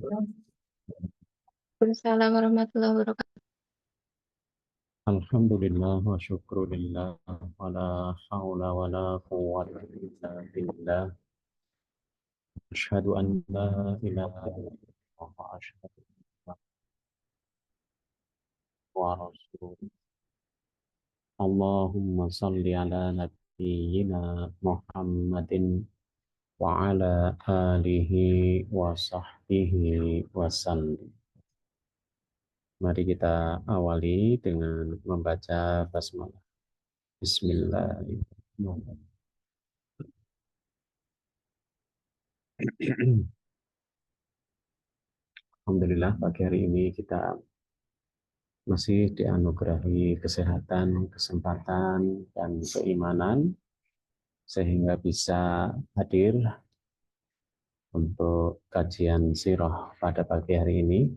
Waalaikumsalam warahmatullahi wabarakatuh. Alhamdulillah wa syukrulillah wa la hawla wa la quwwata illa billah. Asyhadu an la ilaha illallah wa asyhadu anna wa rasul. Allahumma salli ala nabiyyina Muhammadin wa ala alihi wa sahbihi wa sallim. Mari kita awali dengan membaca basmalah. Bismillahirrahmanirrahim. Alhamdulillah pagi hari ini kita masih dianugerahi kesehatan, kesempatan, dan keimanan sehingga bisa hadir untuk kajian sirah pada pagi hari ini.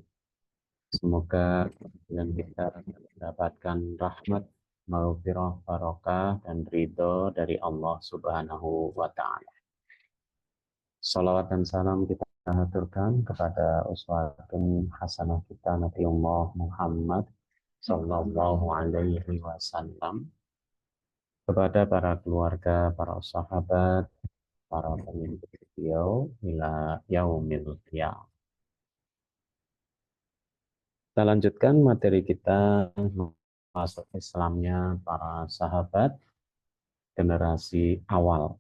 Semoga kemudian kita mendapatkan rahmat, maghfirah, barokah, dan ridho dari Allah Subhanahu wa Ta'ala. Salawat dan salam kita haturkan kepada uswatun hasanah kita Nabiullah Muhammad Sallallahu Alaihi Wasallam, kepada para keluarga, para sahabat, para pengikut beliau ila yaumil qiyamah. Kita lanjutkan materi kita masuk Islamnya para sahabat generasi awal.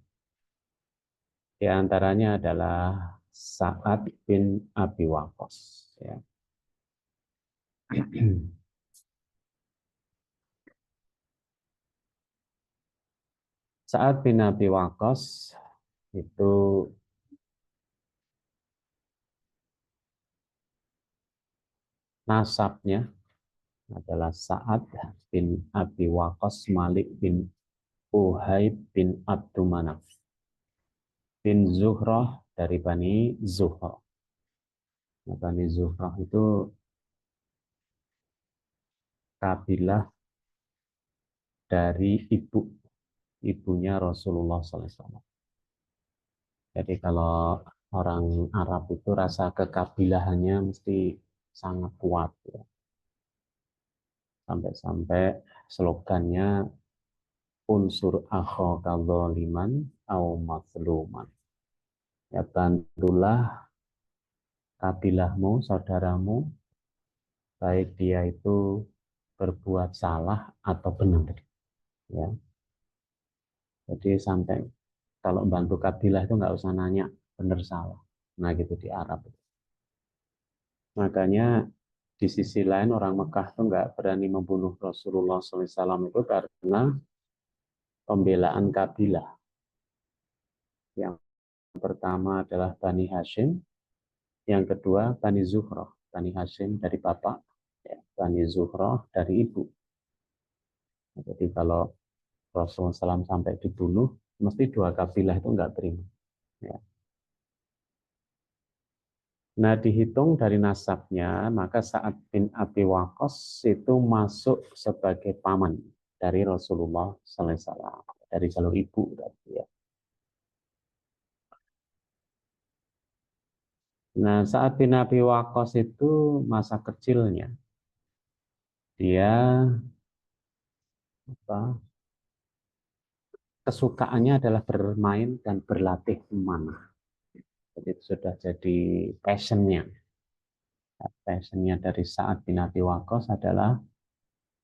Di antaranya adalah Sa'ad bin Abi Waqqas. Ya. Sa'ad bin Abi Waqqas itu nasabnya adalah Sa'ad bin Abi Waqqas Malik bin Uhaib bin Abdumanaf bin Zuhrah dari Bani Zuhrah. Nah, Bani Zuhrah itu kabilah dari ibunya Rasulullah SAW. Jadi kalau orang Arab itu rasa kekabilahannya mesti sangat kuat. Ya. Sampai-sampai slogannya unsur akhaka dzaliman au mazluman. Ya, bantulah kabilahmu, saudaramu, baik dia itu berbuat salah atau benar. Ya. Jadi sampai kalau bantu kabilah itu nggak usah nanya benar salah. Nah gitu di Arab. Makanya di sisi lain orang Mekah itu nggak berani membunuh Rasulullah SAW itu karena pembelaan kabilah. Yang pertama adalah Bani Hashim, yang kedua Bani Zuhrah. Bani Hashim dari bapak, ya, Bani Zuhrah dari ibu. Jadi kalau Rasulullah SAW sampai dibunuh, mesti dua kabilah itu nggak terima. Ya. Nah, dihitung dari nasabnya, maka Sa'ad bin Abi Waqqas itu masuk sebagai paman dari Rasulullah SAW, dari jalur ibu. Ya. Nah, Sa'ad bin Abi Waqqas itu masa kecilnya, dia kesukaannya adalah bermain dan berlatih memanah. Jadi itu sudah jadi passionnya. Passionnya dari Sa'ad bin Abi Waqqas adalah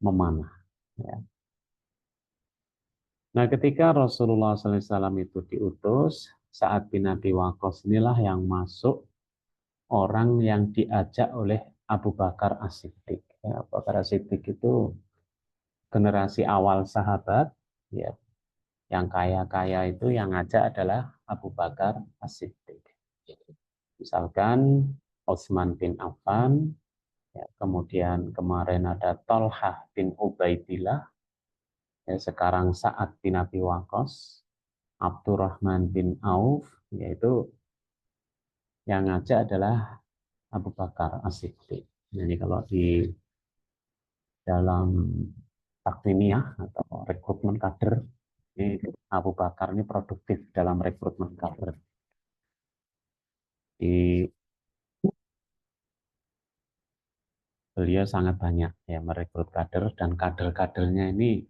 memanah. Ya. Nah, ketika Rasulullah SAW itu diutus, Sa'ad bin Abi Waqqas inilah yang masuk orang yang diajak oleh Abu Bakar As-Siddiq. Ya, Abu Bakar As-Siddiq itu generasi awal sahabat, ya, yang kaya-kaya itu yang ngajak adalah Abu Bakar As-Siddiq. Misalkan Utsman bin Affan, ya, kemudian kemarin ada Thalhah bin Ubaidillah, ya, sekarang Sa'ad bin Abi Waqqas, Abdurrahman bin Auf, yaitu yang ngajak adalah Abu Bakar As-Siddiq. Jadi kalau di dalam takvimiyah atau rekrutmen kader, ini Abu Bakar ini produktif dalam rekrutmen kader. Di beliau sangat banyak ya merekrut kader, dan kader-kadernya ini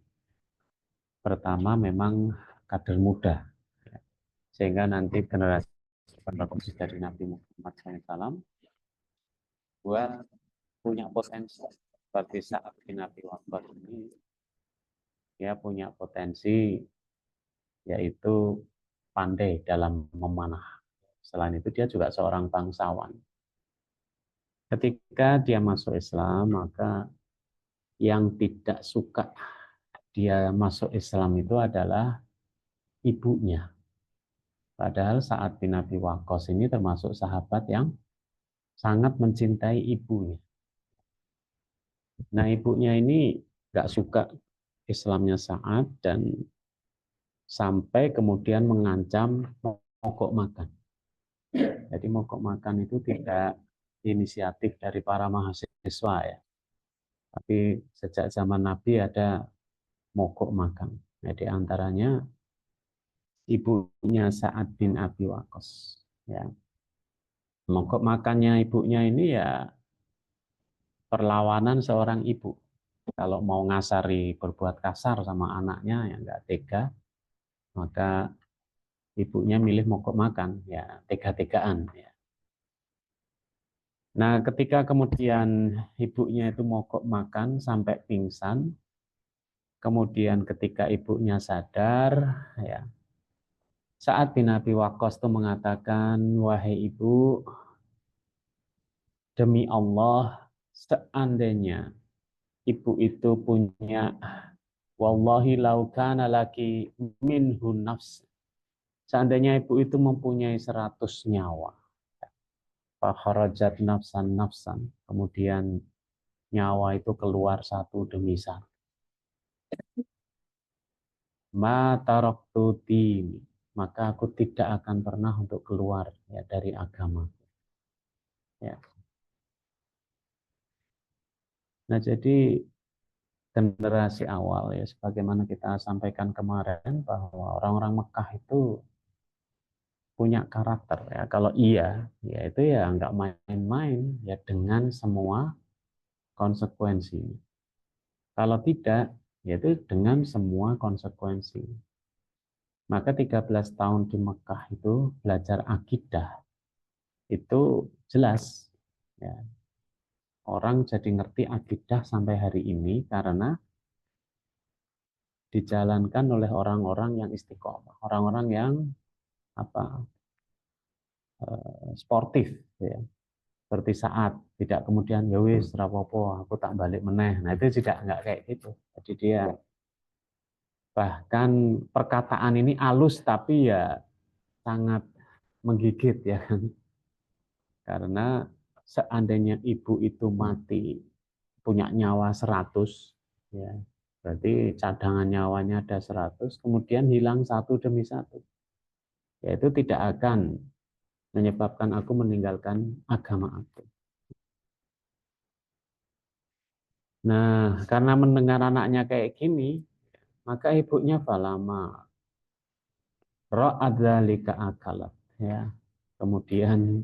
pertama memang kader muda, ya. Sehingga nanti generasi penerus dari Nabi Muhammad SAW buat punya potensi seperti saat Nabi Waqqas ini, dia punya potensi yaitu pandai dalam memanah. Selain itu dia juga seorang bangsawan. Ketika dia masuk Islam, maka yang tidak suka dia masuk Islam itu adalah ibunya. Padahal saat bin Abi Waqqas ini termasuk sahabat yang sangat mencintai ibunya. Nah, ibunya ini nggak suka Islamnya Sa'ad dan sampai kemudian mengancam mogok makan. Jadi mogok makan itu tidak inisiatif dari para mahasiswa ya. Tapi sejak zaman Nabi ada mogok makan. Nah, di antaranya ibunya Sa'ad bin Abi Waqqas. Ya. Mogok makannya ibunya ini ya perlawanan seorang ibu. Kalau mau ngasari berbuat kasar sama anaknya ya nggak tega, maka ibunya milih mogok makan, ya tega-tegaan. Ya. Nah, ketika kemudian ibunya itu mogok makan sampai pingsan, kemudian ketika ibunya sadar, ya saat bin Abi Waqqas itu mengatakan, wahai ibu, demi Allah, seandainya ibu itu punya, wallahi lau kana laki minhu nafs, seandainya ibu itu mempunyai 100 nyawa, fakharajat nafsan nafsan, kemudian nyawa itu keluar satu demi satu, ma taraktu dini, maka aku tidak akan pernah untuk keluar ya dari agama. Ya. Nah, jadi generasi awal ya, sebagaimana kita sampaikan kemarin bahwa orang-orang Mekah itu punya karakter ya. Kalau iya, ya itu ya nggak main-main ya dengan semua konsekuensi. Kalau tidak, yaitu dengan semua konsekuensi. Maka 13 tahun di Mekah itu belajar akidah itu jelas. Ya. Orang jadi ngerti akidah sampai hari ini karena dijalankan oleh orang-orang yang istiqomah, orang-orang yang apa sportif, ya. Seperti saat tidak kemudian ya wis rapopo aku tak balik meneh. Nah itu tidak nggak kayak gitu. Jadi dia bahkan perkataan ini halus tapi ya sangat menggigit ya kan. Karena seandainya ibu itu mati punya nyawa 100, ya berarti cadangan nyawanya ada 100, kemudian hilang satu demi satu, yaitu tidak akan menyebabkan aku meninggalkan agama aku. Nah, karena mendengar anaknya kayak gini, maka ibunya falama ra'adzalika akalat, ya. Kemudian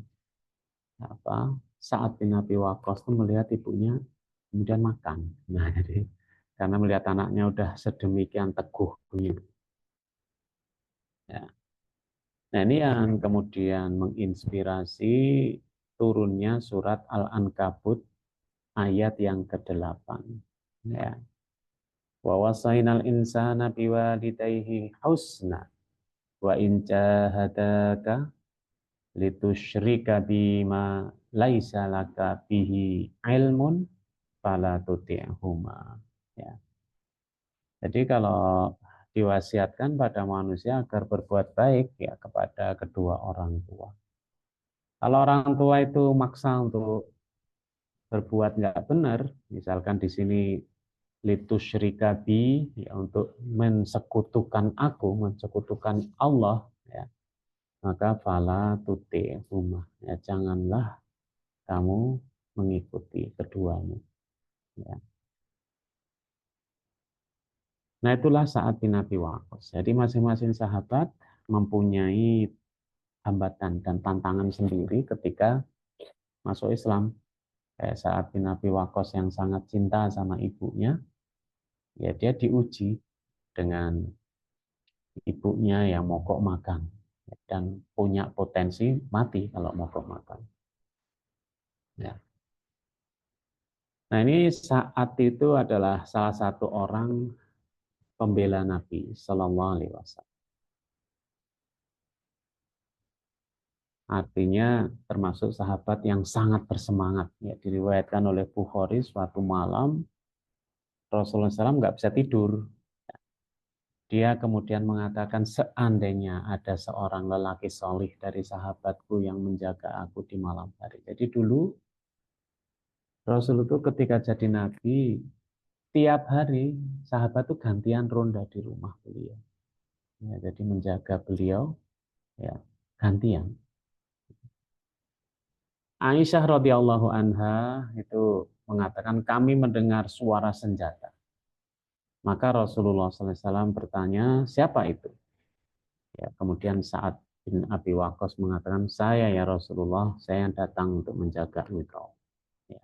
apa? Saat bin Abi Waqqas itu melihat ibunya kemudian makan. Nah, jadi karena melihat anaknya udah sedemikian teguh begitu. Ya. Nah, ini yang kemudian menginspirasi turunnya surat Al-Ankabut ayat yang ke-8. Ya. Wa wasainal insana biwalidayhi husna wa in jahadaka litusyrika bima laisa laka bihi ilmun fala tuti'huma. Ya. Jadi kalau diwasiatkan pada manusia agar berbuat baik ya kepada kedua orang tua. Kalau orang tua itu maksa untuk berbuat nggak benar, misalkan di sini litusyrika bi, ya untuk mensekutukan aku, mensekutukan Allah, ya, maka fala tuti'huma, ya janganlah kamu mengikuti keduanya. Ya. Nah itulah saat bin Abi Waqqas. Jadi masing-masing sahabat mempunyai hambatan dan tantangan sendiri ketika masuk Islam. Kayak Sa'ad bin Abi Waqqas yang sangat cinta sama ibunya, ya dia diuji dengan ibunya yang mogok makan dan punya potensi mati kalau mogok makan. Ya. Nah, ini Sa'ad itu adalah salah satu orang pembela Nabi Shallallahu Alaihi Wasallam. Artinya termasuk sahabat yang sangat bersemangat. Ya, diriwayatkan oleh Bukhari suatu malam Rasulullah SAW nggak bisa tidur. Dia kemudian mengatakan seandainya ada seorang lelaki solih dari sahabatku yang menjaga aku di malam hari. Jadi dulu Rasul itu ketika jadi nabi tiap hari sahabat itu gantian ronda di rumah beliau. Ya, jadi menjaga beliau ya gantian. Aisyah radhiyallahu anha itu mengatakan kami mendengar suara senjata. Maka Rasulullah SAW bertanya, siapa itu? Ya, kemudian saat bin Abi Waqqas mengatakan, saya ya Rasulullah, saya yang datang untuk menjaga engkau. Ya.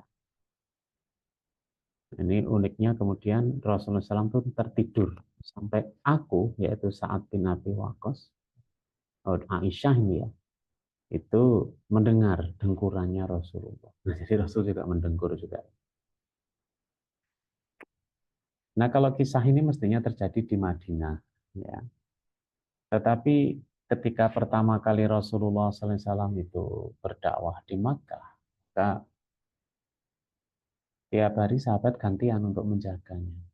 Ini uniknya kemudian Rasulullah SAW pun tertidur sampai aku, yaitu Sa'ad bin Abi Waqqas, Aisyah ini ya, itu mendengar dengkurannya Rasulullah. Nah, jadi Rasul juga mendengkur juga. Nah, kalau kisah ini mestinya terjadi di Madinah, ya. Tetapi ketika pertama kali Rasulullah SAW itu berdakwah di Makkah, maka tiap hari sahabat gantian untuk menjaganya.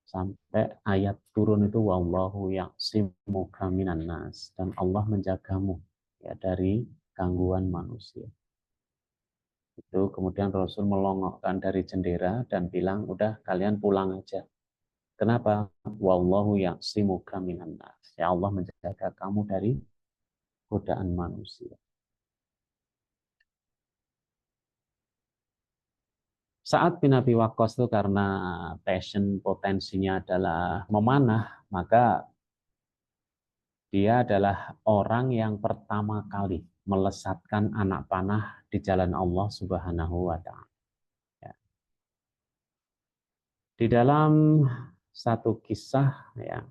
Sampai ayat turun itu wallahu ya'simuka minan nas dan Allah menjagamu ya dari gangguan manusia. Itu kemudian Rasul melongokkan dari jendela dan bilang, udah kalian pulang aja. Kenapa? Wallahu ya'simuka minan nas. Ya Allah menjaga kamu dari godaan manusia. Saat bin Abi Waqqas itu karena passion potensinya adalah memanah, maka dia adalah orang yang pertama kali melesatkan anak panah di jalan Allah Subhanahu wa taala. Ya. Di dalam satu kisah ya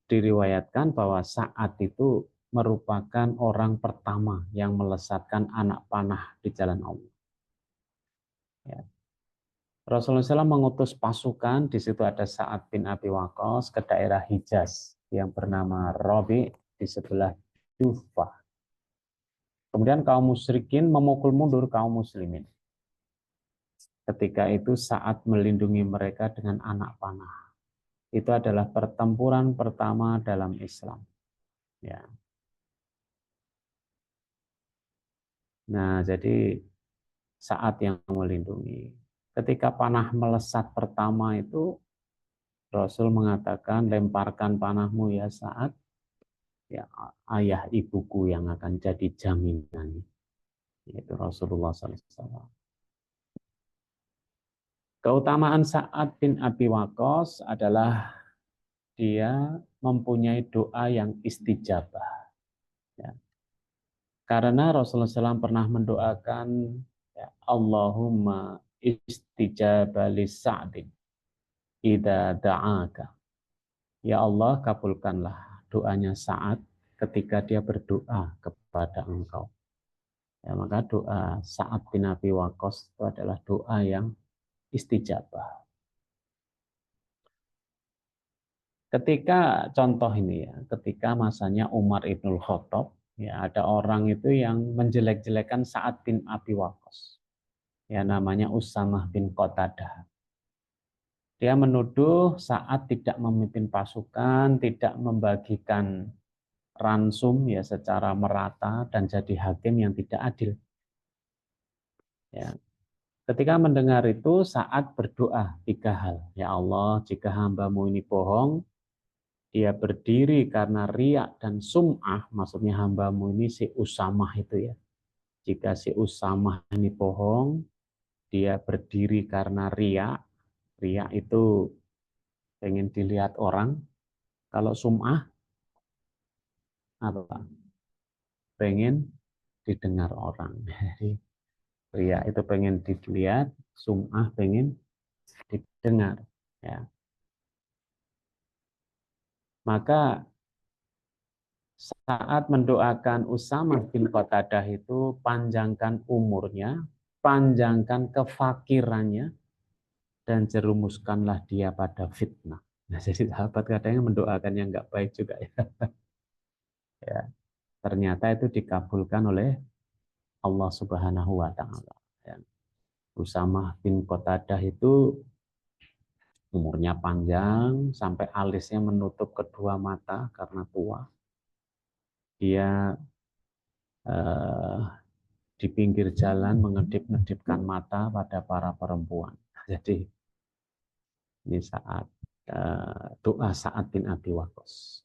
diriwayatkan bahwa saat itu merupakan orang pertama yang melesatkan anak panah di jalan Allah. Ya. Rasulullah SAW mengutus pasukan, di situ ada Sa'ad bin Abi Waqqas ke daerah Hijaz yang bernama Rabi di sebelah Jufah. Kemudian kaum musyrikin memukul mundur kaum muslimin. Ketika itu Sa'ad melindungi mereka dengan anak panah. Itu adalah pertempuran pertama dalam Islam. Ya. Nah, jadi Sa'ad yang melindungi. Ketika panah melesat pertama itu Rasul mengatakan, lemparkan panahmu ya Sa'ad, ya ayah ibuku yang akan jadi jaminan, yaitu Rasulullah SAW. Keutamaan Sa'ad bin Abi Waqqas adalah dia mempunyai doa yang istijabah. Ya. Karena Rasulullah SAW pernah mendoakan, ya, Allahumma istijabah li Sa'din idza da'aka. Ya Allah, kabulkanlah doanya Sa'ad ketika dia berdoa kepada engkau. Ya, maka doa Sa'ad bin Abi Waqqas itu adalah doa yang istijabah. Ketika contoh ini ya, ketika masanya Umar Ibnul Khattab, ya ada orang itu yang menjelek-jelekan Sa'ad bin Abi Waqqas. Ya namanya Usamah bin Qatadah. Dia menuduh Sa'ad tidak memimpin pasukan, tidak membagikan ransum ya secara merata dan jadi hakim yang tidak adil. Ya. Ketika mendengar itu Sa'ad berdoa 3 hal. Ya Allah, jika hambamu ini bohong, dia berdiri karena riak dan sum'ah, maksudnya hambamu ini si Usamah itu ya. Jika si Usamah ini bohong, dia berdiri karena riak. Riak itu pengen dilihat orang. Kalau sum'ah, apa? Pengen didengar orang. Jadi Ria itu pengen dilihat, sum'ah pengen didengar. Ya. Maka saat mendoakan Usamah bin Qatadah itu, panjangkan umurnya, panjangkan kefakirannya, dan jerumuskanlah dia pada fitnah. Nah, jadi sahabat kadang mendoakan yang nggak baik juga ya. Ya. Ternyata itu dikabulkan oleh Allah Subhanahu wa taala. Ya. Usamah bin Qatadah itu umurnya panjang sampai alisnya menutup kedua mata karena tua. Dia eh, di pinggir jalan mengedip-ngedipkan mata pada para perempuan. Jadi ini saat doa Sa'ad bin Abi Waqqas.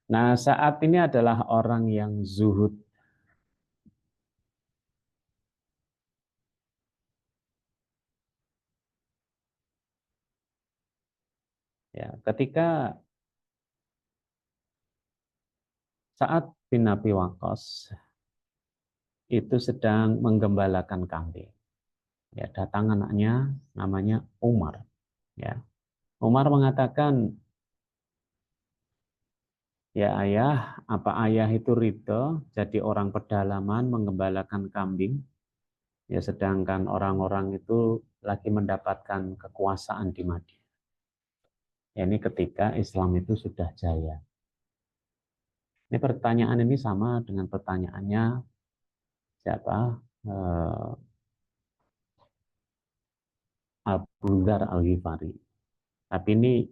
Nah, Sa'ad ini adalah orang yang zuhud. Ya, ketika Sa'ad bin Abi Waqqas itu sedang menggembalakan kambing. Ya, datang anaknya namanya Umar. Ya, Umar mengatakan, ya ayah, apa ayah itu ridho jadi orang pedalaman menggembalakan kambing? Ya, sedangkan orang-orang itu lagi mendapatkan kekuasaan di Madinah. Ya, ini ketika Islam itu sudah jaya. Ini pertanyaan ini sama dengan pertanyaannya siapa? Eh, Abu Dzar Al-Ghifari. Tapi ini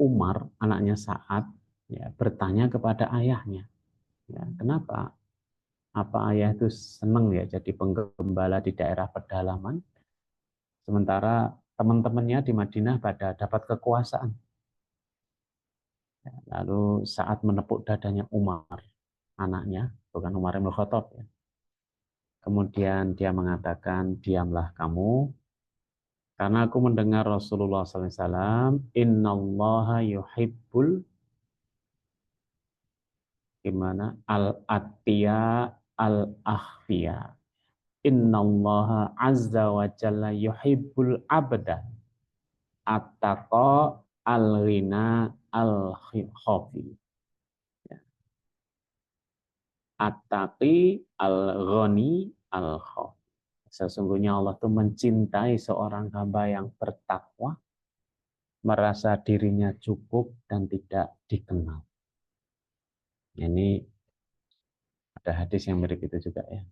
Umar, anaknya Sa'ad, ya, bertanya kepada ayahnya. Ya, kenapa? Apa ayah itu senang ya jadi penggembala di daerah pedalaman, sementara teman-temannya di Madinah pada dapat kekuasaan. Lalu saat menepuk dadanya Umar, anaknya, bukan Umar bin Khattab, ya. Kemudian dia mengatakan, diamlah kamu, karena aku mendengar Rasulullah SAW, Innallaha yuhibbul gimana al-attiya al-akhfiya. Innallaha azza wa jalla yuhibbul abda attaqa al-ghina al-khafi. Attaqi al-ghani al-khafi. Sesungguhnya Allah itu mencintai seorang hamba yang bertakwa, merasa dirinya cukup dan tidak dikenal. Ini ada hadis yang mirip itu juga ya.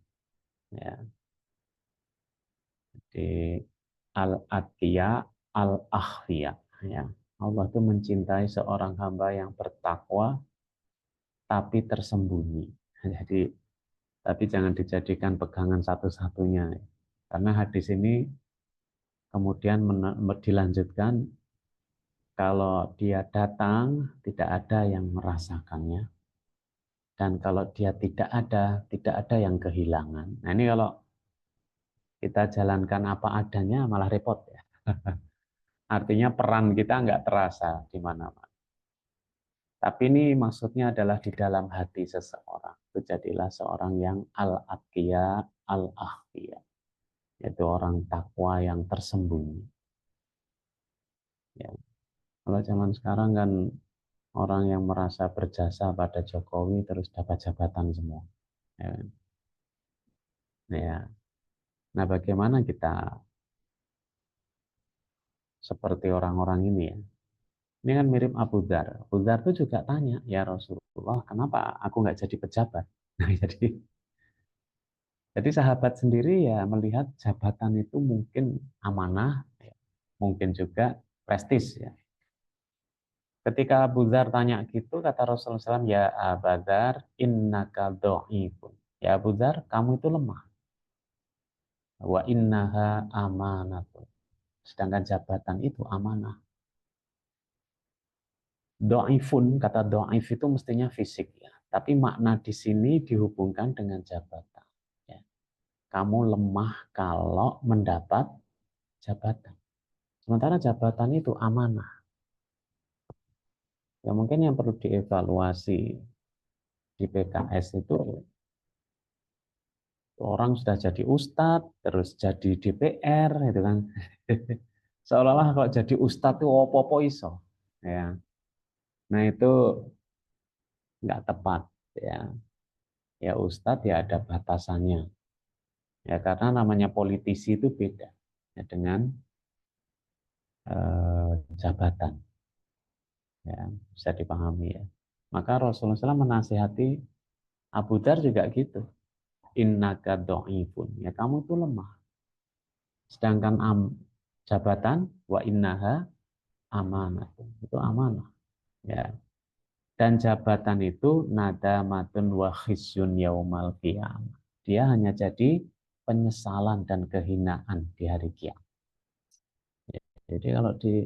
Ya. Di al-atqiya al-akhfiya. Ya. Allah itu mencintai seorang hamba yang bertakwa tapi tersembunyi. Jadi tapi jangan dijadikan pegangan satu-satunya. Karena hadis ini kemudian dilanjutkan, kalau dia datang tidak ada yang merasakannya, dan kalau dia tidak ada yang kehilangan. Nah, ini kalau kita jalankan apa adanya malah repot ya. Artinya peran kita nggak terasa di mana-mana. Tapi ini maksudnya adalah di dalam hati seseorang. Itu jadilah seorang yang al-atqiya al-akhfiya, yaitu orang takwa yang tersembunyi. Ya. Kalau zaman sekarang kan orang yang merasa berjasa pada Jokowi terus dapat jabatan semua. Ya. Ya. Nah, bagaimana kita seperti orang-orang ini ya? Ini kan mirip Abu Dzar. Abu Dzar itu juga tanya, ya Rasulullah, kenapa aku nggak jadi pejabat? Nah, jadi sahabat sendiri ya melihat jabatan itu mungkin amanah, ya, mungkin juga prestis ya. Ketika Abu Dzar tanya gitu, kata Rasulullah SAW, ya Abu Dzar, innaka dhaifun. Ya Abu Dzar, kamu itu lemah. Wa innaha amanatun. Sedangkan jabatan itu amanah. Dhaifun, kata dhaif itu mestinya fisik ya. Tapi makna di sini dihubungkan dengan jabatan. Ya. Kamu lemah kalau mendapat jabatan. Sementara jabatan itu amanah. Ya mungkin yang perlu dievaluasi di PKS itu Orang sudah jadi ustadz, terus jadi DPR, itu kan. Seolah-olah kalau jadi ustadz itu opo-opo iso. Ya. Nah itu nggak tepat. Ya, ya ustadz ya ada batasannya. Ya karena namanya politisi itu beda ya, dengan jabatan. Ya, bisa dipahami ya. Maka Rasulullah SAW menasihati Abu Dar juga gitu. Innaka do'ifun. Ya kamu tuh lemah. Sedangkan jabatan wa innaha amanah. Itu amanah. Ya. Dan jabatan itu nadamatun wa khisyun yaumal qiyamah. Dia hanya jadi penyesalan dan kehinaan di hari kiamat. Ya. Jadi kalau di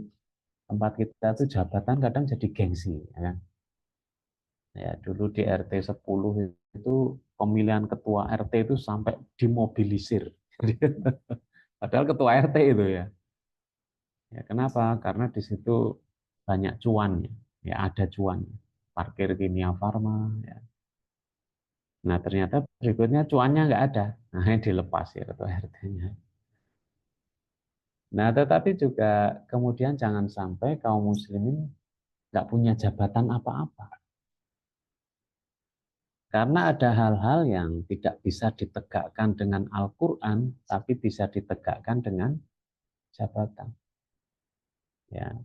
tempat kita tuh jabatan kadang jadi gengsi. Ya kan? Ya, dulu di RT 10 itu pemilihan ketua RT itu sampai dimobilisir. Padahal ketua RT itu ya. Ya, kenapa? Karena di situ banyak cuannya. Ya, ada cuannya. Parkir Kimia Farma. Ya. Nah, ternyata berikutnya cuannya nggak ada. Nah, ini dilepas ya ketua RT-nya. Nah, tetapi juga kemudian jangan sampai kaum muslimin nggak punya jabatan apa-apa. Karena ada hal-hal yang tidak bisa ditegakkan dengan Al-Quran, tapi bisa ditegakkan dengan jabatan. Ya,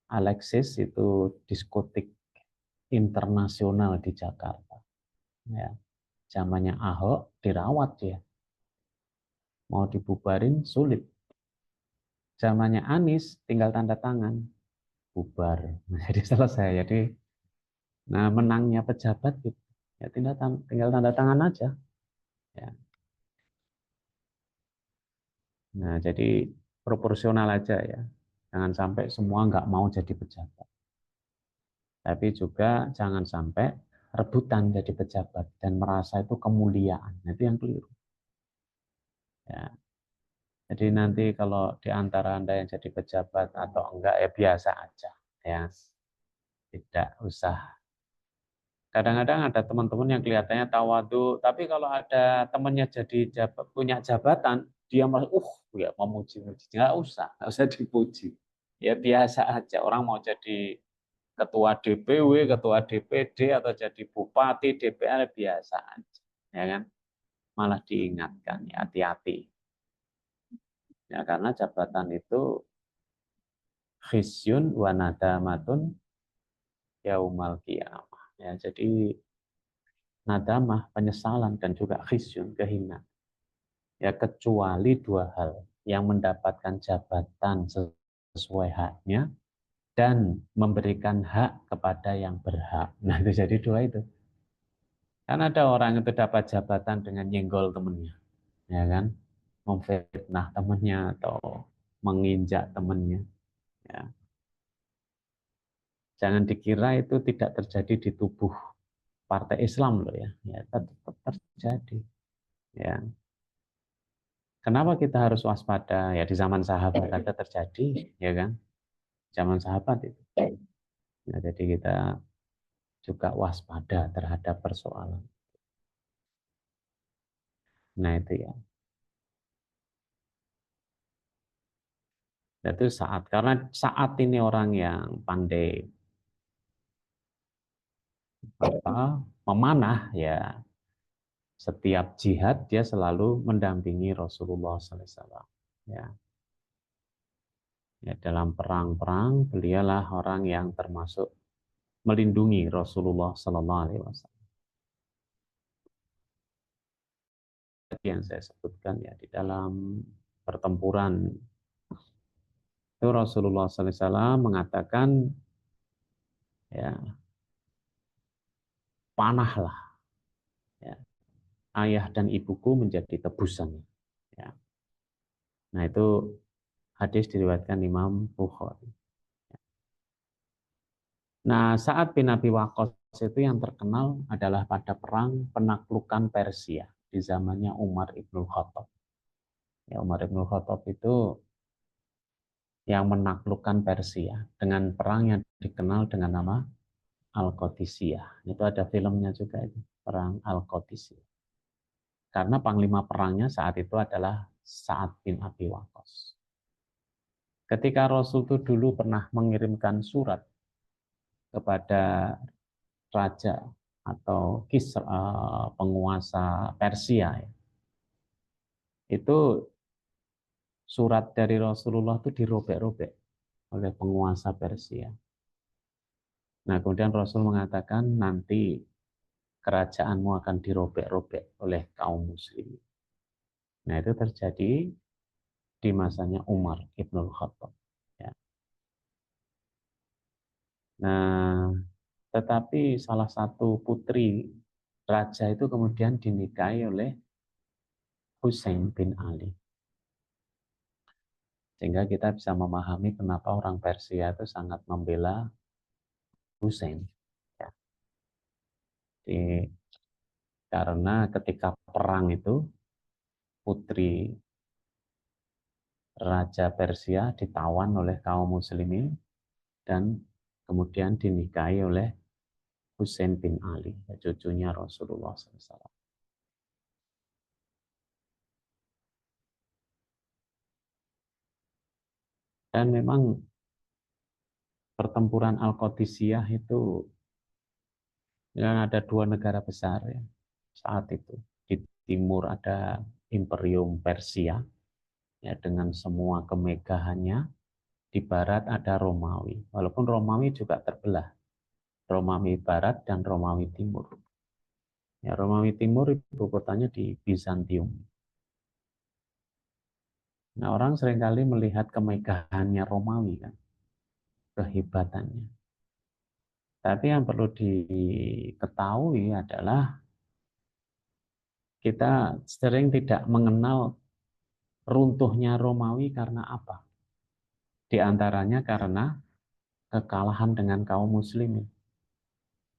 Alexis itu diskotik internasional di Jakarta. Ya, zamannya Ahok dirawat ya, mau dibubarin sulit. Zamannya Anies tinggal tanda tangan, bubar. Nah, jadi selesai. Jadi, nah menangnya pejabat gitu. Ya tinggal tanda tangan aja. Ya. Nah, jadi proporsional aja ya. Jangan sampai semua nggak mau jadi pejabat. Tapi juga jangan sampai rebutan jadi pejabat dan merasa itu kemuliaan. Nah, itu yang keliru. Ya. Jadi nanti kalau di antara Anda yang jadi pejabat atau enggak ya biasa aja. Ya. Tidak usah. Kadang-kadang ada teman-teman yang kelihatannya tawadu, tapi kalau ada temannya jadi punya jabatan, dia malah ya memuji-muji. Nggak usah dipuji. Ya biasa aja. Orang mau jadi ketua DPW, ketua DPD atau jadi bupati, DPR biasa aja, ya kan? Malah diingatkan ya hati-hati. Ya karena jabatan itu khisyun wa nadamatun yaumal qiyamah. Ya jadi nadamah penyesalan dan juga khisyun kehinaan. Ya kecuali dua hal, yang mendapatkan jabatan sesuai haknya dan memberikan hak kepada yang berhak. Nah, itu jadi dua itu. Kan ada orang itu dapat jabatan dengan nyenggol temennya, ya kan? Memfitnah temennya atau menginjak temennya. Ya. Jangan dikira itu tidak terjadi di tubuh partai Islam loh ya. Ya tetap terjadi. Ya. Kenapa kita harus waspada? Ya di zaman sahabat ada terjadi, ya kan? Zaman sahabat itu. Ya, jadi kita juga waspada terhadap persoalan. Nah itu ya. Itu karena saat ini orang yang pandai memanah ya, setiap jihad dia selalu mendampingi Rasulullah SAW. Ya, ya dalam perang-perang beliaulah orang yang termasuk melindungi Rasulullah SAW. Yang saya sebutkan ya di dalam pertempuran itu Rasulullah SAW mengatakan ya panahlah ya, ayah dan ibuku menjadi tebusan. Ya. Nah itu hadis diriwayatkan Imam Bukhari. Nah saat bin Abi Waqqas itu yang terkenal adalah pada perang penaklukan Persia di zamannya Umar ibn Khattab. Ya, Umar ibn Khattab itu yang menaklukkan Persia dengan perang yang dikenal dengan nama Al-Qadisiyah. Itu ada filmnya juga itu, perang Al-Qadisiyah. Karena panglima perangnya saat itu adalah Sa'ad bin Abi Waqqas. Ketika Rasul itu dulu pernah mengirimkan surat kepada raja atau penguasa Persia, ya, itu surat dari Rasulullah itu dirobek-robek oleh penguasa Persia. Nah, kemudian Rasul mengatakan nanti kerajaanmu akan dirobek-robek oleh kaum muslimin. Nah, itu terjadi di masanya Umar Ibnul Khattab. Ya. Nah, tetapi salah satu putri raja itu kemudian dinikahi oleh Husain bin Ali. Sehingga kita bisa memahami kenapa orang Persia itu sangat membela Husain. Ya. Karena ketika perang itu putri Raja Persia ditawan oleh kaum muslimin dan kemudian dinikahi oleh Husain bin Ali, cucunya Rasulullah SAW. Dan memang pertempuran Al-Qadisiyah itu yang ada dua negara besar ya, saat itu. Di timur ada Imperium Persia ya, dengan semua kemegahannya. Di barat ada Romawi. Walaupun Romawi juga terbelah. Romawi Barat dan Romawi Timur. Ya, Romawi Timur ibu kotanya di Bizantium. Nah, orang seringkali melihat kemegahannya Romawi kan, kehebatannya. Tapi yang perlu diketahui adalah kita sering tidak mengenal runtuhnya Romawi karena apa? Di antaranya karena kekalahan dengan kaum muslimin.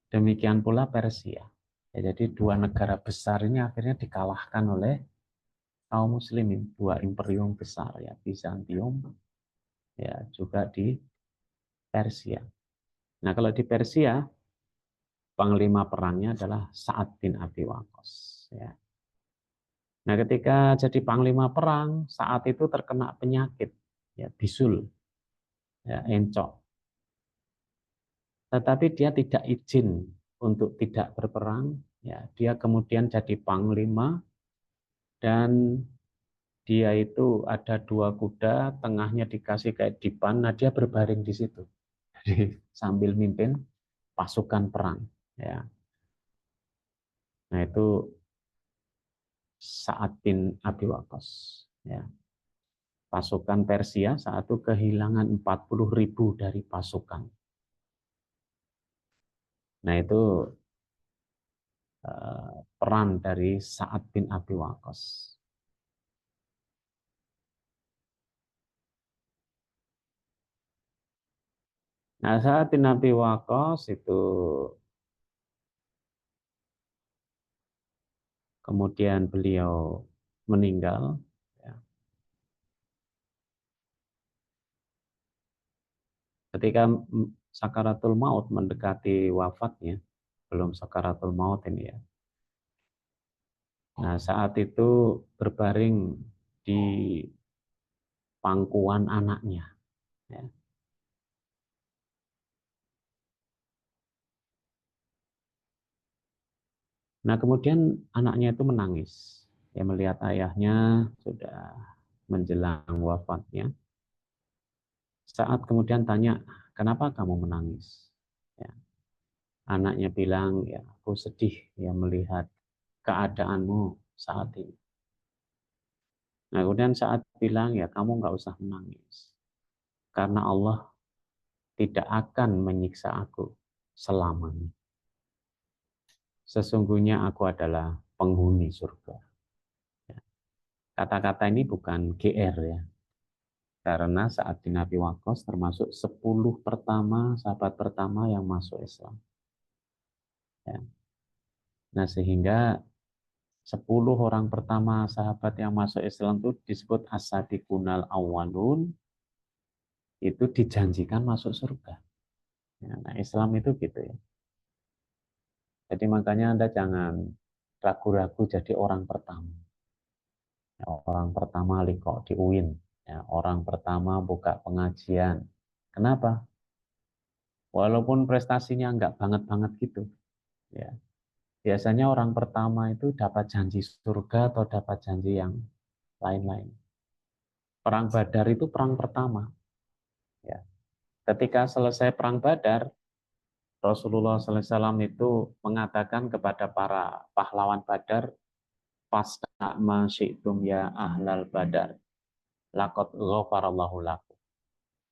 Demikian pula Persia. Ya, jadi dua negara besar ini akhirnya dikalahkan oleh kaum muslimin, dua imperium besar ya, Bizantium ya juga di Persia. Nah, kalau di Persia panglima perangnya adalah Sa'ad bin Abi Waqqas ya. Nah, ketika jadi panglima perang, saat itu terkena penyakit ya, bisul ya, encok. Tetapi dia tidak izin untuk tidak berperang ya. Dia kemudian jadi panglima dan dia itu ada dua kuda, tengahnya dikasih kayak dipan, nah dia berbaring di situ. Jadi sambil mimpin pasukan perang. Ya. Nah itu Sa'ad bin Abi Waqqas. Ya. Pasukan Persia saat itu kehilangan 40.000 dari pasukan. Nah itu peran dari Sa'ad bin Abi Waqqas. Nah Sa'ad bin Abi Waqqas itu kemudian beliau meninggal. Ya. Ketika sakaratul maut mendekati wafatnya, belum sakaratul maut ini ya. Nah saat itu berbaring di pangkuan anaknya. Ya. Nah kemudian anaknya itu menangis. Dia melihat ayahnya sudah menjelang wafatnya. Saat kemudian tanya, kenapa kamu menangis? Ya. Anaknya bilang, ya aku sedih ya melihat keadaanmu saat ini. Nah kemudian saat bilang, ya kamu nggak usah menangis. Karena Allah tidak akan menyiksa aku selamanya. Sesungguhnya aku adalah penghuni surga. Kata-kata ini bukan GR ya. Karena saat di Nabi Waqqas termasuk 10 pertama, sahabat pertama yang masuk Islam. Ya. Nah sehingga 10 orang pertama sahabat yang masuk Islam itu disebut as-sadiqunal awwalun, itu dijanjikan masuk surga. Ya, nah Islam itu gitu ya. Jadi makanya Anda jangan ragu-ragu jadi orang pertama. Ya, orang pertama liqa di UIN, ya, orang pertama buka pengajian. Kenapa? Walaupun prestasinya nggak banget-banget gitu, ya. Biasanya orang pertama itu dapat janji surga atau dapat janji yang lain-lain. Perang Badar itu perang pertama. Ya. Ketika selesai perang Badar, Rasulullah SAW itu mengatakan kepada para pahlawan Badar, "Fasna ma syi'tum ya ahlal Badar, laqad ghafarallahu lakum."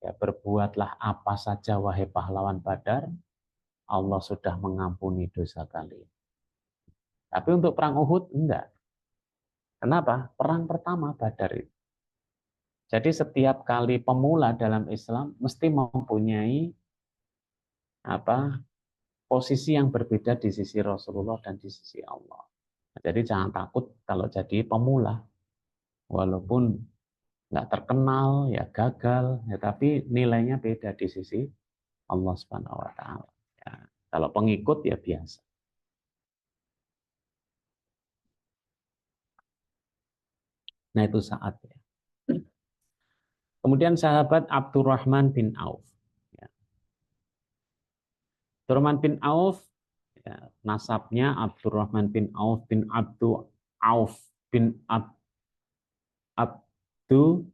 Ya, berbuatlah apa saja wahai pahlawan Badar, Allah sudah mengampuni dosa kalian. Tapi untuk perang Uhud enggak. Kenapa? Perang pertama Badar itu. Jadi setiap kali pemula dalam Islam mesti mempunyai posisi yang berbeda di sisi Rasulullah dan di sisi Allah. Jadi jangan takut kalau jadi pemula, walaupun nggak terkenal, ya gagal, ya tapi nilainya beda di sisi Allah Subhanahu Wa Taala. Ya, kalau pengikut ya biasa. Nah itu saatnya. Kemudian sahabat Abdurrahman bin Auf. Ya. Abdurrahman bin Auf, ya, nasabnya Abdurrahman bin Auf bin Abdu Auf bin Abdu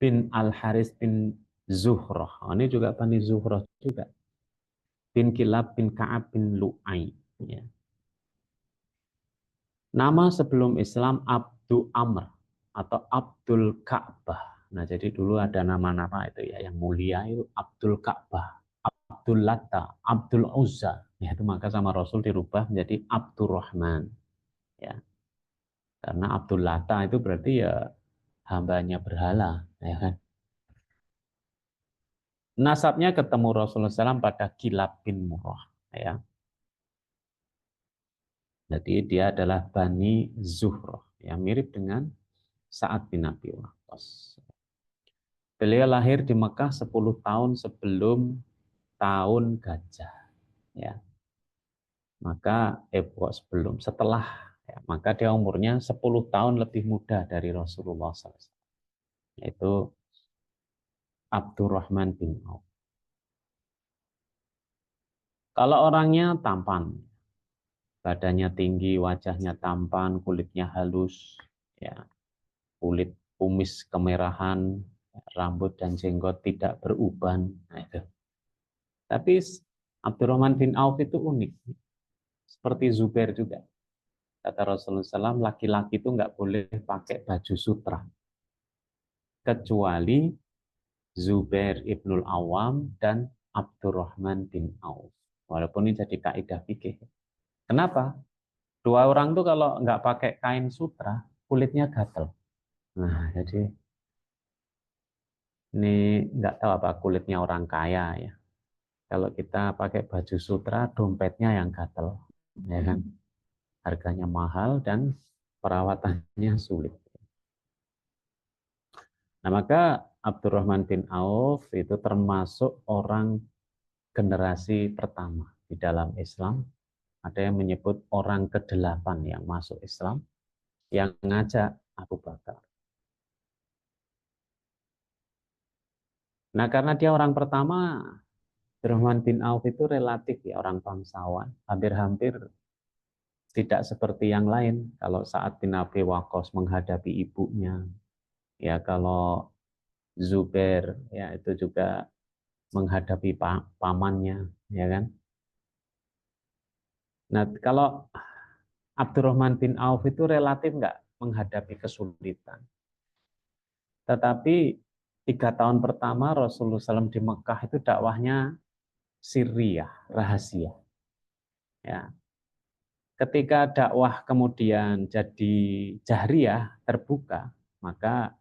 bin Al-Haris bin Zuhrah. Ini juga Bani Zuhrah juga. Bin Kilab bin Ka'ab bin Lu'ay. Ya. Nama sebelum Islam Abdu Amr atau Abdul Ka'bah. Nah, jadi dulu ada nama-nama itu ya yang mulia itu Abdul Ka'bah, Abdul Latta, Abdul Uzza. Ya, itu maka sama Rasul dirubah menjadi Abdurrahman. Ya. Karena Abdul Latta itu berarti ya hambanya berhala, ya kan? Nasabnya ketemu Rasulullah SAW pada Kilab bin Murrah. Ya. Jadi dia adalah Bani Zuhrah, yang mirip dengan Sa'ad bin Abi Waqqas. Beliau lahir di Mekah 10 tahun sebelum tahun gajah. Ya. Maka sebelum, setelah, ya, maka dia umurnya 10 tahun lebih muda dari Rasulullah SAW. Yaitu Abdurrahman bin Auf. Kalau orangnya tampan, badannya tinggi, wajahnya tampan, kulitnya halus, ya, kulit kumis kemerahan, rambut dan jenggot tidak beruban. Nah, itu. Tapi Abdurrahman bin Auf itu unik. Seperti Zubair juga. Kata Rasulullah SAW, laki-laki itu nggak boleh pakai baju sutra. Kecuali Zubair ibnul Awam dan Abdurrahman bin Auf. Walaupun ini jadi kaidah fikih. Kenapa? Dua orang tuh kalau nggak pakai kain sutra, kulitnya gatel. Nah, jadi ini nggak tahu apa kulitnya orang kaya ya. Kalau kita pakai baju sutra, dompetnya yang gatel, ya kan? Harganya mahal dan perawatannya sulit. Nah, maka Abdurrahman bin Auf itu termasuk orang generasi pertama di dalam Islam. Ada yang menyebut orang ke-8 yang masuk Islam, yang ngajak Abu Bakar. Nah, karena dia orang pertama, Abdurrahman bin Auf itu relatif ya orang bangsawan, hampir-hampir tidak seperti yang lain. Kalau saat bin Abi Waqqas menghadapi ibunya, ya kalau Zubair ya itu juga menghadapi pamannya, ya kan. Nah, kalau Abdurrahman bin Auf itu relatif nggak menghadapi kesulitan. Tetapi 3 tahun pertama Rasulullah SAW di Mekah itu dakwahnya sirriyah, rahasia. Ya. Ketika dakwah kemudian jadi jahriyah, terbuka, maka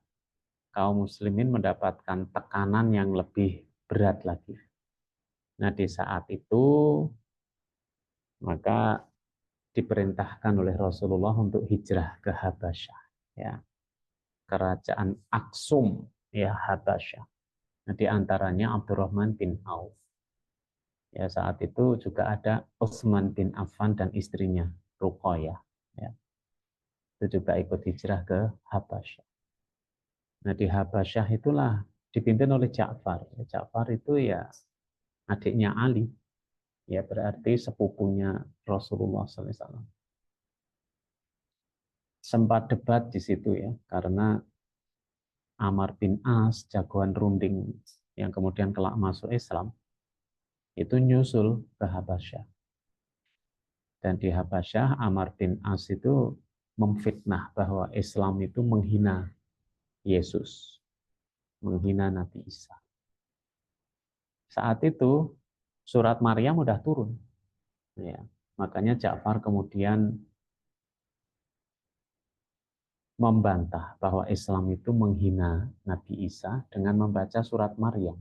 kaum muslimin mendapatkan tekanan yang lebih berat lagi. Nah, di saat itu maka diperintahkan oleh Rasulullah untuk hijrah ke Habasyah, ya. Kerajaan Aksum, ya, Habasyah. Nah, di antaranya Abdurrahman bin Auf. Ya, saat itu juga ada Utsman bin Affan dan istrinya Ruqayyah. Ya. Itu juga ikut hijrah ke Habasyah. Nah di Habasyah itulah dipimpin oleh Ja'far. Ja'far itu ya adiknya Ali, ya berarti sepupunya Rasulullah SAW. Sempat debat di situ ya, karena Amr bin As, jagoan runding yang kemudian kelak masuk Islam, itu nyusul ke Habasyah. Dan di Habasyah, Amr bin As itu memfitnah bahwa Islam itu menghina Yesus, menghina Nabi Isa. Saat itu surat Maryam udah turun. Ya, makanya Ja'far kemudian membantah bahwa Islam itu menghina Nabi Isa dengan membaca surat Maryam.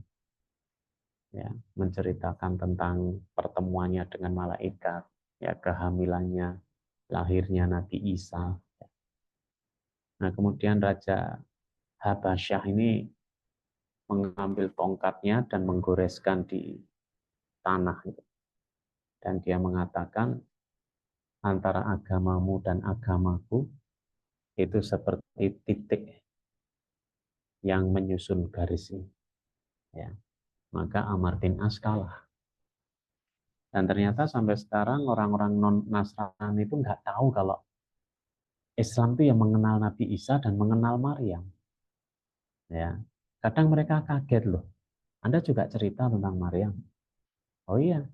Ya, menceritakan tentang pertemuannya dengan malaikat, ya kehamilannya, lahirnya Nabi Isa. Nah, kemudian Raja Habasyah ini mengambil tongkatnya dan menggoreskan di tanah. Dan dia mengatakan, antara agamamu dan agamaku itu seperti titik yang menyusun garis ini. Ya. Maka Amr bin As kalah. Dan ternyata sampai sekarang orang-orang non-Nasrani itu nggak tahu kalau Islam itu yang mengenal Nabi Isa dan mengenal Maryam. Ya. Kadang mereka kaget loh. Anda juga cerita tentang Maryam. Oh iya.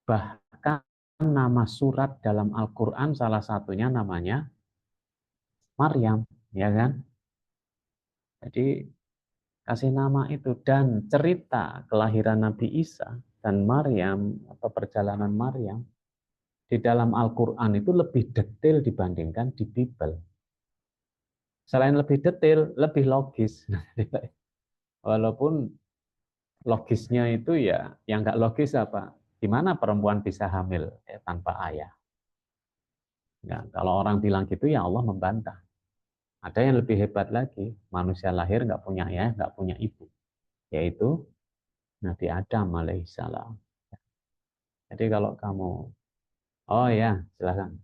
Bahkan nama surat dalam Al-Quran salah satunya namanya Maryam. Ya kan? Jadi kasih nama itu. Dan cerita kelahiran Nabi Isa dan Maryam, atau perjalanan Maryam, di dalam Al-Quran itu lebih detail dibandingkan di Bible. Selain lebih detail, lebih logis. Walaupun logisnya itu ya, yang nggak logis apa? Gimana perempuan bisa hamil tanpa ayah? Ya, kalau orang bilang gitu ya Allah membantah. Ada yang lebih hebat lagi, manusia lahir nggak punya ayah, nggak punya ibu, yaitu Nabi Adam alaihissalam. Jadi kalau kamu, oh ya silakan.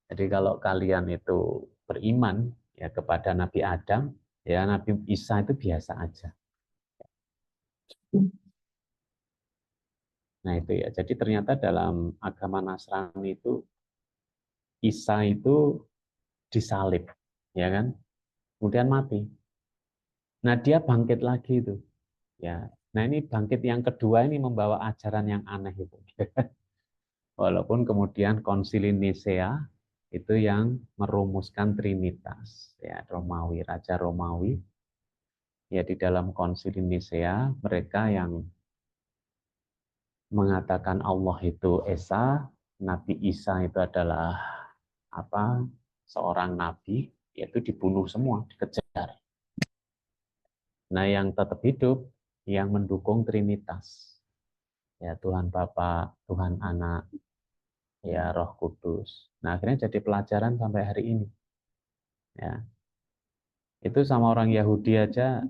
Jadi kalau kalian itu beriman ya kepada Nabi Adam, ya Nabi Isa itu biasa aja. Nah itu ya. Jadi ternyata dalam agama Nasrani itu Isa itu disalib, ya kan? Kemudian mati. Nah dia bangkit lagi itu, ya. Nah ini bangkit yang kedua ini membawa ajaran yang aneh itu. Walaupun kemudian Konsili Nisea itu yang merumuskan Trinitas, ya Romawi, Raja Romawi. Ya di dalam Konsili Nisea mereka yang mengatakan Allah itu Esa, Nabi Isa itu adalah apa? Seorang nabi, yaitu dibunuh semua, dikejar. Nah, yang tetap hidup yang mendukung Trinitas. Ya, Tuhan Bapa, Tuhan Anak, ya Roh Kudus. Nah, akhirnya jadi pelajaran sampai hari ini. Ya. Itu sama orang Yahudi aja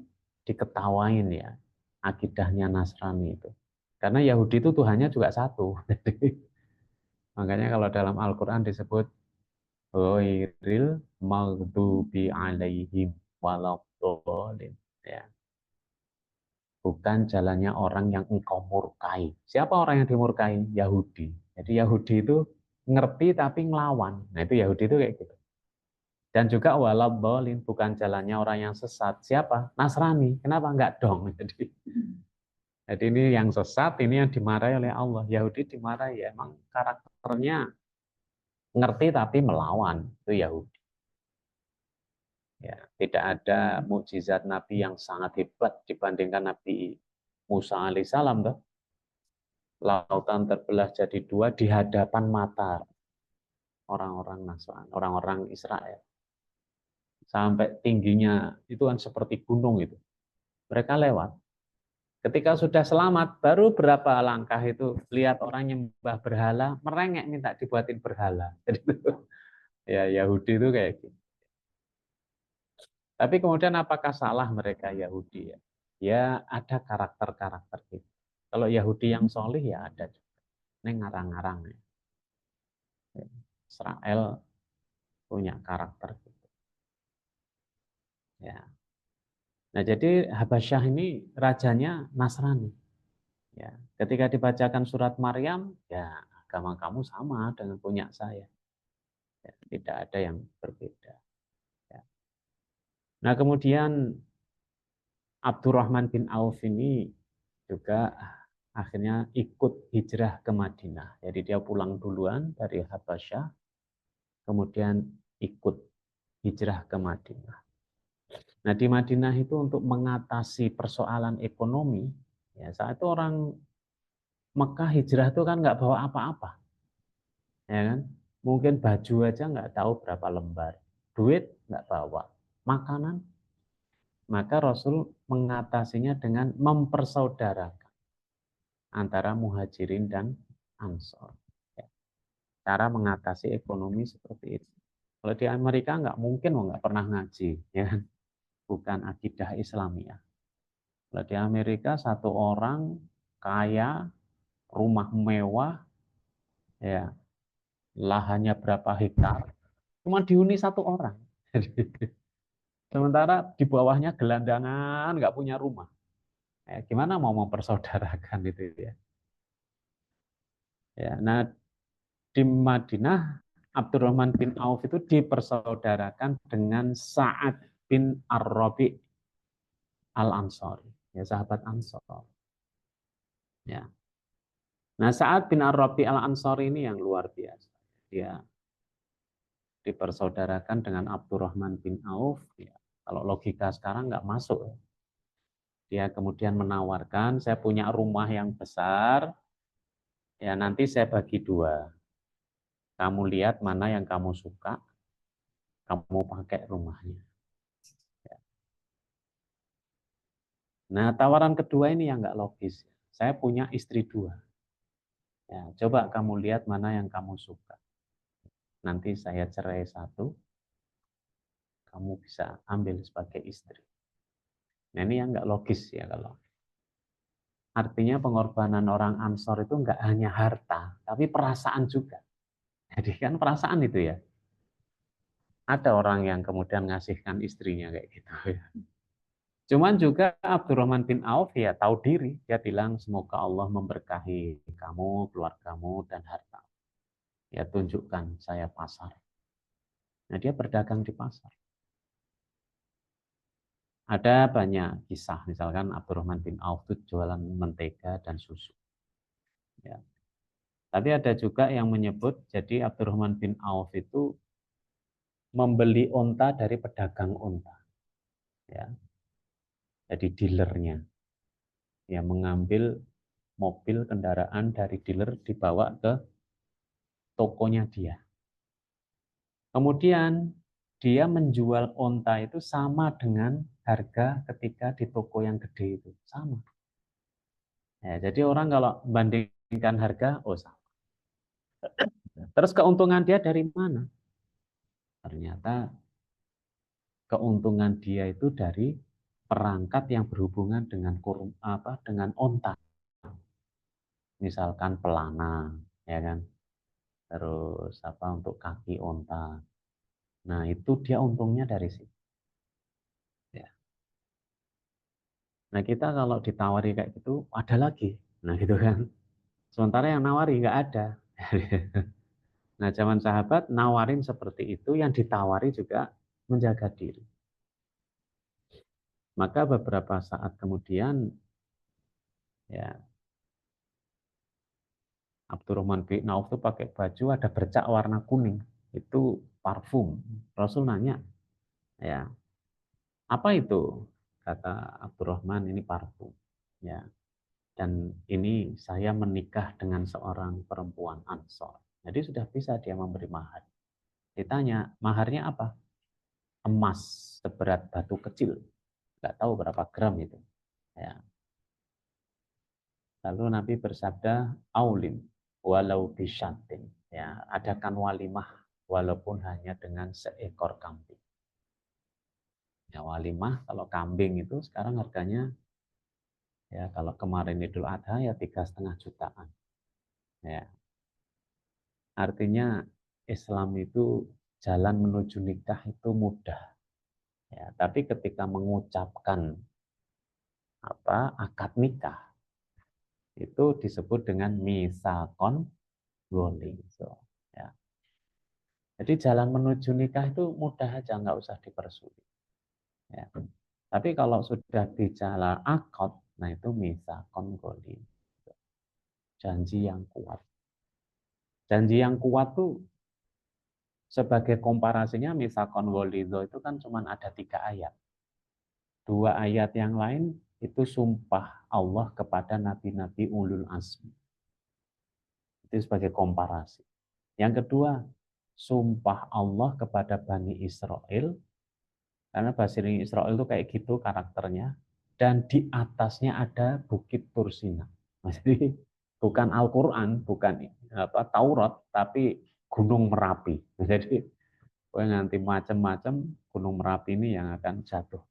diketawain ya, akidahnya Nasrani itu. Karena Yahudi itu Tuhannya juga satu. Makanya kalau dalam Al-Quran disebut ghairil maghdubi alaihim waladhdallin. Ya. Bukan jalannya orang yang engkau murkai. Siapa orang yang dimurkai? Yahudi. Jadi Yahudi itu ngerti tapi ngelawan. Nah itu Yahudi itu kayak gitu. Dan juga waladhdallin, bukan jalannya orang yang sesat. Siapa? Nasrani. Kenapa? Enggak dong. Jadi ini yang sesat, ini yang dimarahi oleh Allah. Yahudi dimarahi ya, emang karakternya ngerti tapi melawan. Itu Yahudi. Ya, tidak ada mukjizat Nabi yang sangat hebat dibandingkan Nabi Musa alaihissalam. Toh. Lautan terbelah jadi dua di hadapan mata orang-orang Nasrani, orang-orang Israel. Sampai tingginya itu kan seperti gunung itu. Mereka lewat. Ketika sudah selamat, baru berapa langkah itu lihat orang nyembah berhala, merengek minta dibuatin berhala. Jadi itu, ya Yahudi itu kayak gitu. Tapi kemudian apakah salah mereka Yahudi ya? Ya ada karakter-karakter gitu. Kalau Yahudi yang solih ya ada juga. Ini ngarang-ngarang ya. Israel punya karakter gitu. Ya. Nah, jadi Habasyah ini rajanya Nasrani. Ya. Ketika dibacakan surat Maryam, ya agama kamu sama dengan punya saya. Ya, tidak ada yang berbeda. Ya. Nah, kemudian Abdurrahman bin Auf ini juga akhirnya ikut hijrah ke Madinah. Jadi dia pulang duluan dari Habasyah, kemudian ikut hijrah ke Madinah. Nah, di Madinah itu untuk mengatasi persoalan ekonomi, ya saat itu orang Mekah hijrah itu kan nggak bawa apa-apa, ya kan? Mungkin baju aja nggak tahu berapa lembar, duit nggak bawa, makanan. Maka Rasul mengatasinya dengan mempersaudarakan antara muhajirin dan ansor. Ya, cara mengatasi ekonomi seperti itu. Kalau di Amerika nggak mungkin, nggak pernah ngaji, ya kan? Bukan akidah Islamiyah. Kalau di Amerika satu orang kaya, rumah mewah, ya lahannya berapa hektar, cuma dihuni satu orang. Sementara di bawahnya gelandangan, nggak punya rumah. Ya, gimana mau mempersaudarakan itu ya? Ya, nah di Madinah Abdurrahman bin Auf itu dipersaudarakan dengan Sa'ad bin Ar-Rabi Al-Ansari, ya sahabat Ansor. Ya. Nah, Sa'ad bin Ar-Rabi Al-Ansari ini yang luar biasa. Dia dipersaudarakan dengan Abdurrahman bin Auf. Ya. Kalau logika sekarang nggak masuk. Dia kemudian menawarkan, saya punya rumah yang besar, ya nanti saya bagi dua. Kamu lihat mana yang kamu suka, kamu pakai rumahnya. Ya. Nah, tawaran kedua ini yang nggak logis. Saya punya istri dua. Ya, coba kamu lihat mana yang kamu suka. Nanti saya cerai satu, kamu bisa ambil sebagai istri. Nah, ini yang nggak logis ya kalau. Artinya pengorbanan orang Ansor itu nggak hanya harta, tapi perasaan juga. Jadi kan perasaan itu ya. Ada orang yang kemudian ngasihkan istrinya kayak gitu ya. Cuman juga Abdurrahman bin Auf ya tahu diri. Dia bilang semoga Allah memberkahi kamu, keluargamu, dan harta. Ya tunjukkan saya pasar. Nah dia berdagang di pasar. Ada banyak kisah, misalkan Abdurrahman bin Auf itu jualan mentega dan susu. Ya. Tapi ada juga yang menyebut, jadi Abdurrahman bin Auf itu membeli onta dari pedagang onta. Ya. Jadi dealernya. Yang mengambil mobil kendaraan dari dealer dibawa ke tokonya dia. Kemudian dia menjual onta itu sama dengan harga ketika di toko yang gede itu. Sama. Ya, jadi orang kalau membandingkan harga, oh sama. Terus keuntungan dia dari mana? Ternyata keuntungan dia itu dari perangkat yang berhubungan dengan dengan onta. Misalkan pelana, ya kan? Terus untuk kaki onta. Nah, itu dia untungnya dari situ. Ya. Nah, kita kalau ditawari kayak gitu, ada lagi. Nah, gitu kan. Sementara yang nawari nggak ada. Nah, zaman sahabat nawarin seperti itu, yang ditawari juga menjaga diri. Maka beberapa saat kemudian, ya Abdurrahman bin Auf itu pakai baju ada bercak warna kuning. Itu parfum. Rasul nanya, ya apa itu? Kata Abdurrahman, ini parfum. Ya, dan ini saya menikah dengan seorang perempuan Ansor. Jadi sudah bisa dia memberi mahar. Ditanya, maharnya apa? Emas seberat batu kecil. Nggak tahu berapa gram itu. Ya. Lalu Nabi bersabda, aulim walau bisyatin. Ya, adakan walimah walaupun hanya dengan seekor kambing. Ya, walimah kalau kambing itu sekarang harganya ya kalau kemarin Idul Adha ya 3,5 jutaan. Ya. Artinya Islam itu jalan menuju nikah itu mudah. Ya, tapi ketika mengucapkan akad nikah itu disebut dengan misakon goli. So, ya. Jadi jalan menuju nikah itu mudah aja, nggak usah dipersulit. Ya. Tapi kalau sudah bicara akad, nah itu misakon goli. Janji yang kuat. Janji yang kuat tuh sebagai komparasinya misakon golizo itu kan cuma ada 3 ayat. 2 ayat yang lain itu sumpah Allah kepada nabi-nabi ulul azmi. Itu sebagai komparasi. Yang kedua, sumpah Allah kepada Bani Israel, karena Bani Israel itu kayak gitu karakternya, dan di atasnya ada Bukit Tursina. Jadi bukan Al-Quran, bukan Taurat, tapi Gunung Merapi. Jadi nanti macam-macam Gunung Merapi ini yang akan jatuh.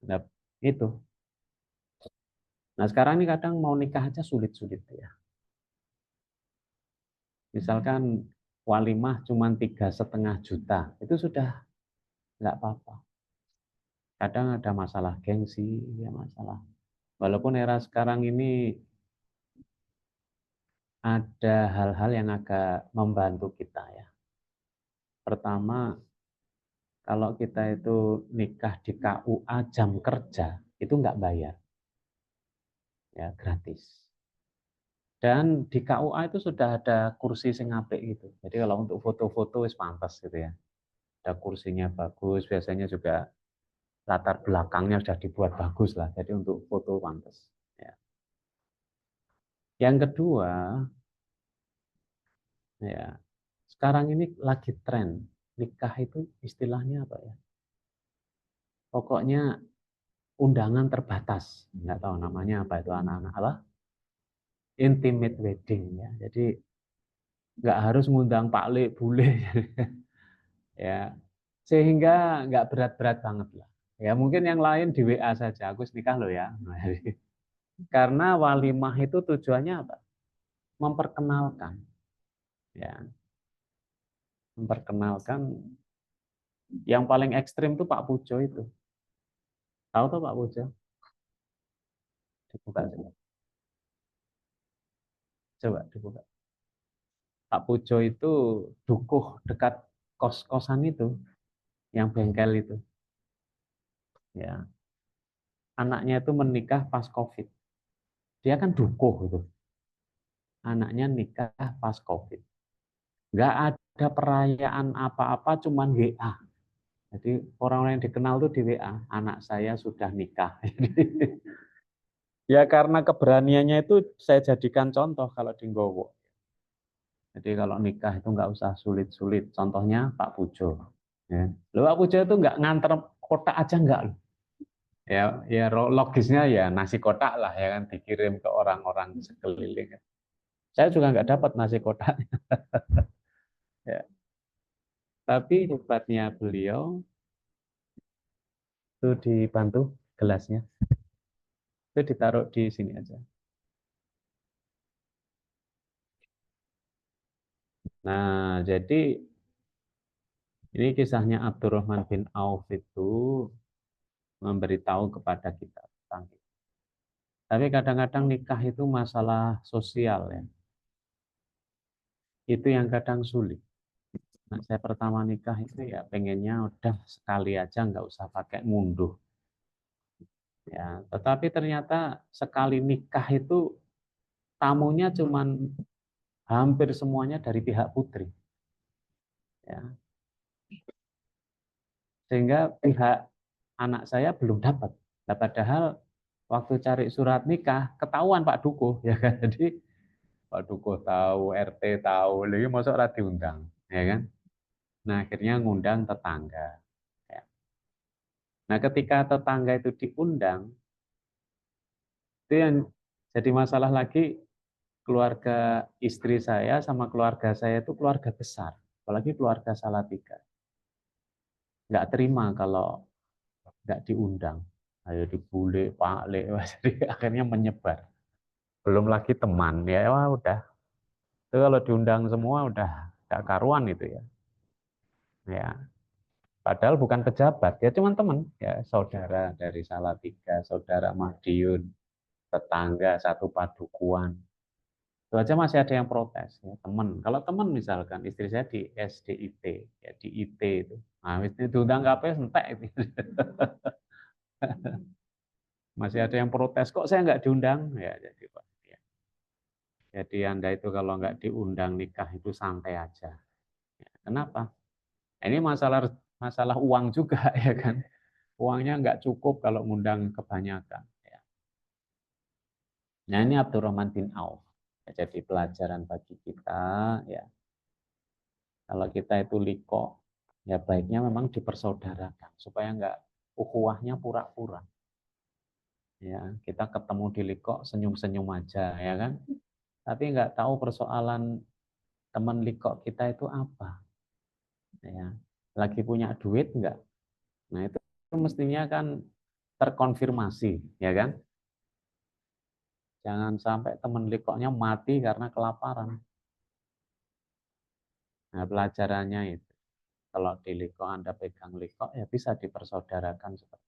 Nah, itu. Nah sekarang ini kadang mau nikah aja sulit-sulit ya. Misalkan walimah cuma 3,5 juta, itu sudah nggak apa-apa. Kadang ada masalah gengsi, ya masalah. Walaupun era sekarang ini ada hal-hal yang agak membantu kita ya. Pertama, kalau kita itu nikah di KUA jam kerja, itu nggak bayar, ya gratis. Dan di KUA itu sudah ada kursi sing apik gitu. Jadi kalau untuk foto-foto wis pantas gitu ya. Ada kursinya bagus, biasanya juga latar belakangnya sudah dibuat bagus lah. Jadi untuk foto pantas. Ya. Yang kedua, ya sekarang ini lagi tren nikah itu istilahnya apa ya? Pokoknya undangan terbatas. Nggak tahu namanya apa itu anak-anak apa? Intimate wedding ya. Jadi nggak harus ngundang Pak Le, Bule. Ya, sehingga nggak berat-berat banget lah. Ya mungkin yang lain di WA saja, aku nikah loh ya. Karena walimah itu tujuannya apa? Memperkenalkan, ya, memperkenalkan. Yang paling ekstrim tuh Pak Pujo itu. Tahu tuh Pak Pujo? Dibuka coba. Coba dibuka. Pak Pujo itu dukuh dekat kos-kosan itu, yang bengkel itu. Ya, anaknya itu menikah pas COVID. Dia kan dukuh itu. Anaknya nikah pas COVID. Nggak ada perayaan apa-apa, cuman WA. Jadi orang-orang yang dikenal tuh di WA, anak saya sudah nikah. Ya karena keberaniannya itu saya jadikan contoh kalau di Nggowo. Jadi kalau nikah itu nggak usah sulit-sulit. Contohnya Pak Pujo. Ya. Loh, Pak Pujo itu nggak nganter kotak aja nggak. Ya, ya logisnya ya nasi kotak lah ya kan dikirim ke orang-orang sekeliling. Saya juga nggak dapat nasi kotak. Ya. Tapi hebatnya beliau itu dibantu gelasnya. Itu ditaruh di sini aja. Nah, jadi ini kisahnya Abdurrahman bin Auf itu memberitahu kepada kita tentang itu. Tapi kadang-kadang nikah itu masalah sosial ya. Itu yang kadang sulit. Nah, saya pertama nikah itu ya pengennya udah sekali aja nggak usah pakai ngunduh. Ya, tetapi ternyata sekali nikah itu tamunya cuman hampir semuanya dari pihak putri. Ya, sehingga pihak anak saya belum dapat. Nah, padahal waktu cari surat nikah ketahuan Pak Dukuh ya kan. Jadi Pak Dukuh tahu, RT tahu, lagi masuk ora diundang, ya kan? Nah, akhirnya ngundang tetangga. Ya. Nah, ketika tetangga itu diundang, itu yang jadi masalah lagi keluarga istri saya sama keluarga saya itu keluarga besar, apalagi keluarga Salatiga. Nggak terima kalau nggak diundang. Ayo dibule, Pak Le, jadi akhirnya menyebar. Belum lagi teman, ya wah, udah. Itu kalau diundang semua udah. Nggak karuan itu ya. Ya, padahal bukan pejabat, ya cuma teman, ya saudara dari Salatiga, saudara Madiun, tetangga satu padukuan. Itu aja masih ada yang protes, ya, teman. Kalau teman misalkan istri saya di SDIT, ya di IT itu, nah itu diundang KP entek itu. Masih ada yang protes, kok saya nggak diundang? Ya jadi Pak. Ya. Jadi Anda itu kalau nggak diundang nikah itu santai aja. Ya, kenapa? Ini masalah masalah uang juga ya kan. Uangnya nggak cukup kalau ngundang kebanyakan. Ya. Nah ini Abdurrahman bin Auf. Ya, jadi pelajaran bagi kita ya. Kalau kita itu liko, ya baiknya memang dipersaudarakan supaya nggak ukhuwahnya pura-pura. Ya, kita ketemu di liko senyum-senyum aja ya kan. Tapi nggak tahu persoalan teman liko kita itu apa. Ya, lagi punya duit nggak? Nah itu mestinya kan terkonfirmasi, ya kan? Jangan sampai teman likoknya mati karena kelaparan. Nah pelajarannya itu, kalau di liko Anda pegang liko, ya bisa dipersaudarakan seperti.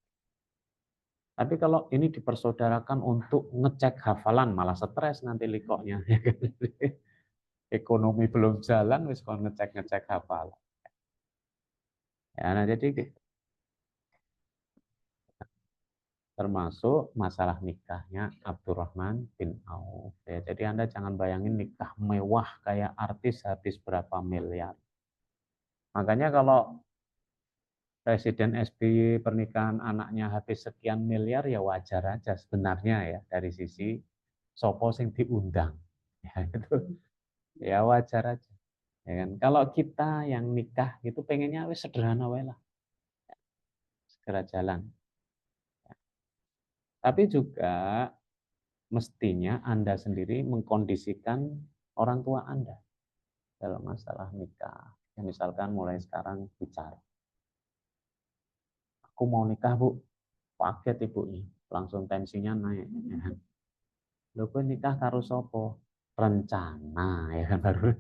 Tapi kalau ini dipersaudarakan untuk ngecek hafalan, malah stres nanti likoknya. Ekonomi belum jalan, wis kon ngecek-ngecek hafalan. Ya, nah jadi termasuk masalah nikahnya Abdurrahman bin Auf. Ya, jadi Anda jangan bayangin nikah mewah kayak artis habis berapa miliar. Makanya kalau Presiden SBY pernikahan anaknya habis sekian miliar ya wajar aja sebenarnya ya dari sisi sopo sing diundang. Ya, itu ya wajar aja. Ya kan? Kalau kita yang nikah itu pengennya wis sederhana wae lah, segera jalan. Tapi juga mestinya Anda sendiri mengkondisikan orang tua Anda dalam masalah nikah. Ya, misalkan mulai sekarang bicara, aku mau nikah Bu, kaget ibunya, langsung tensinya naik. Ya. Loh kok nikah karo sopo? Rencana ya kan baru.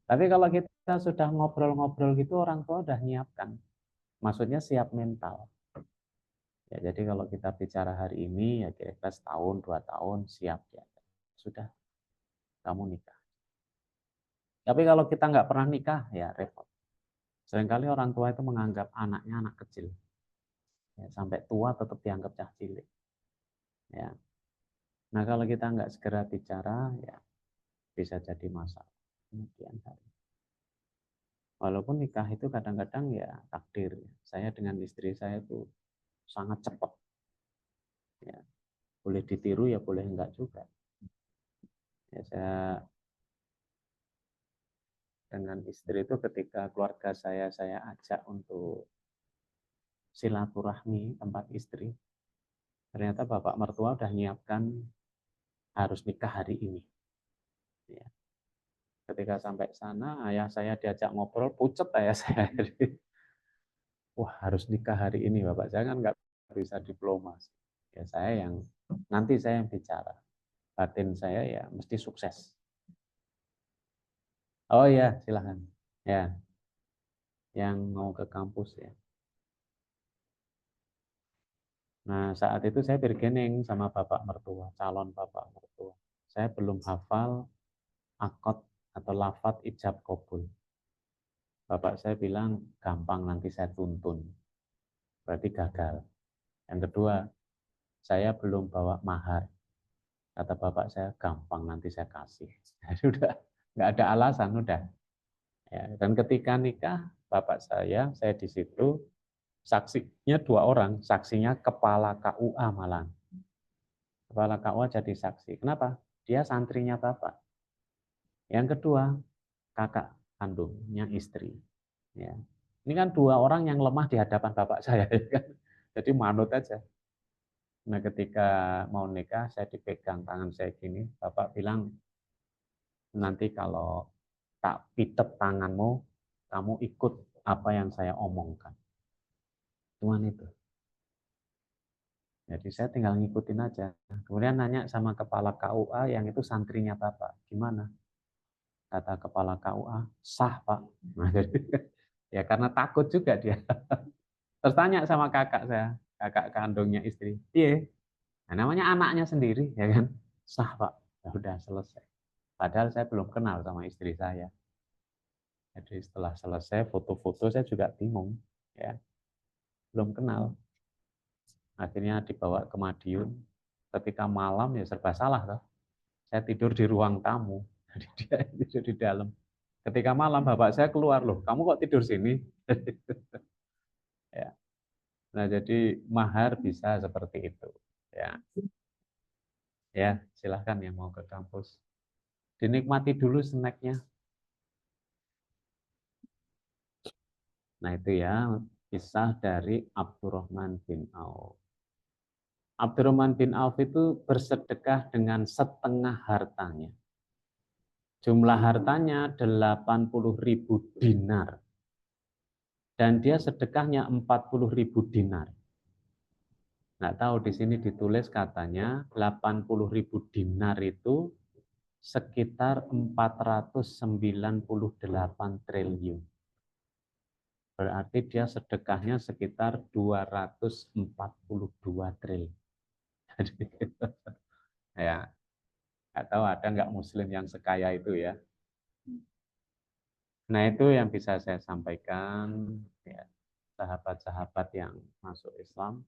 Tapi kalau kita sudah ngobrol-ngobrol gitu orang tua udah nyiapkan. Maksudnya siap mental. Ya, jadi kalau kita bicara hari ini ya kira-kira setahun, 2 tahun siap ya. Sudah kamu nikah. Tapi kalau kita nggak pernah nikah ya repot. Seringkali orang tua itu menganggap anaknya anak kecil. Ya, sampai tua tetap dianggap cah cilik. Ya. Nah kalau kita nggak segera bicara ya bisa jadi masalah. Kemudian hari. Walaupun nikah itu kadang-kadang ya takdir. Saya dengan istri saya itu sangat cepat. Ya. Boleh ditiru ya boleh enggak juga. Ya, saya dengan istri itu ketika keluarga saya ajak untuk silaturahmi tempat istri. Ternyata bapak mertua udah nyiapkan harus nikah hari ini. Ya. Ketika sampai sana, ayah saya diajak ngobrol, pucet ayah saya. Wah harus nikah hari ini bapak, saya kan nggak bisa diplomasi. Ya saya yang nanti saya yang bicara, batin saya ya mesti sukses. Oh ya silahkan. Ya, yang mau ke kampus ya. Nah saat itu saya bergening sama bapak mertua, calon bapak mertua. Saya belum hafal akad atau lafat ijab kabul. Bapak saya bilang gampang nanti saya tuntun, berarti gagal. Yang kedua, saya belum bawa mahar. Kata bapak saya, gampang nanti saya kasih. Sudah, nggak ada alasan, udah. Ya, dan ketika nikah, bapak saya di situ, saksinya 2 orang, saksinya kepala KUA malah. Kepala KUA jadi saksi. Kenapa? Dia santrinya bapak. Yang kedua, kakak kandungnya istri. Ya. Ini kan 2 orang yang lemah di hadapan bapak saya. Jadi manut aja. Nah ketika mau nikah, saya dipegang tangan saya gini, bapak bilang, nanti kalau tak pitet tanganmu, kamu ikut apa yang saya omongkan. Cuman itu. Jadi saya tinggal ngikutin aja. Kemudian nanya sama kepala KUA yang itu santrinya bapak, gimana? Kata kepala KUA, sah Pak. Nah, jadi, ya karena takut juga dia. Terus tanya sama kakak saya, kakak kandungnya istri, iya, nah, namanya anaknya sendiri, ya kan, sah Pak. Ya udah selesai. Padahal saya belum kenal sama istri saya. Jadi setelah selesai foto-foto saya juga bingung, ya, belum kenal. Akhirnya dibawa ke Madiun. Ketika malam ya serba salah toh. Saya tidur di ruang tamu, jadi dia tidur di dalam. Ketika malam bapak saya keluar, loh, kamu kok tidur sini? Ya. Nah, jadi mahar bisa seperti itu. Ya, ya silahkan yang mau ke kampus. Dinikmati dulu snacknya. Nah itu ya, kisah dari Abdurrahman bin Auf. Abdurrahman bin Auf itu bersedekah dengan setengah hartanya. Jumlah hartanya 80.000 dinar. Dan dia sedekahnya 40.000 dinar. Nggak tahu di sini ditulis katanya 80.000 dinar itu sekitar 498 triliun. Berarti dia sedekahnya sekitar 242 triliun. Jadi, ya, nggak tahu ada nggak muslim yang sekaya itu ya. Nah itu yang bisa saya sampaikan, ya, sahabat-sahabat yang masuk Islam.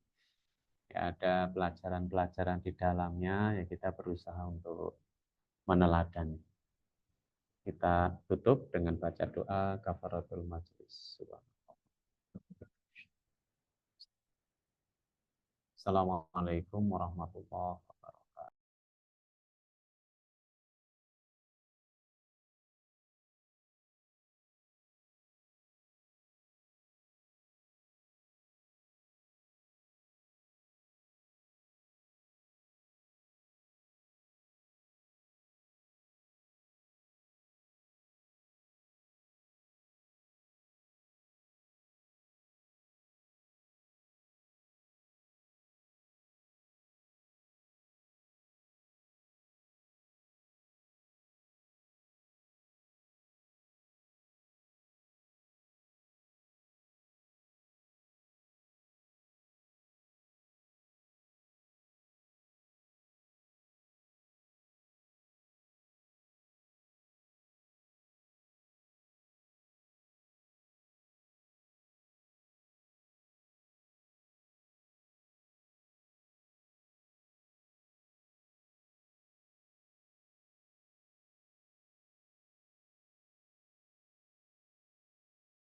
Ya, ada pelajaran-pelajaran di dalamnya, ya kita berusaha untuk meneladan. Kita tutup dengan baca doa kafaratul majlis. Assalamualaikum warahmatullahi wabarakatuh.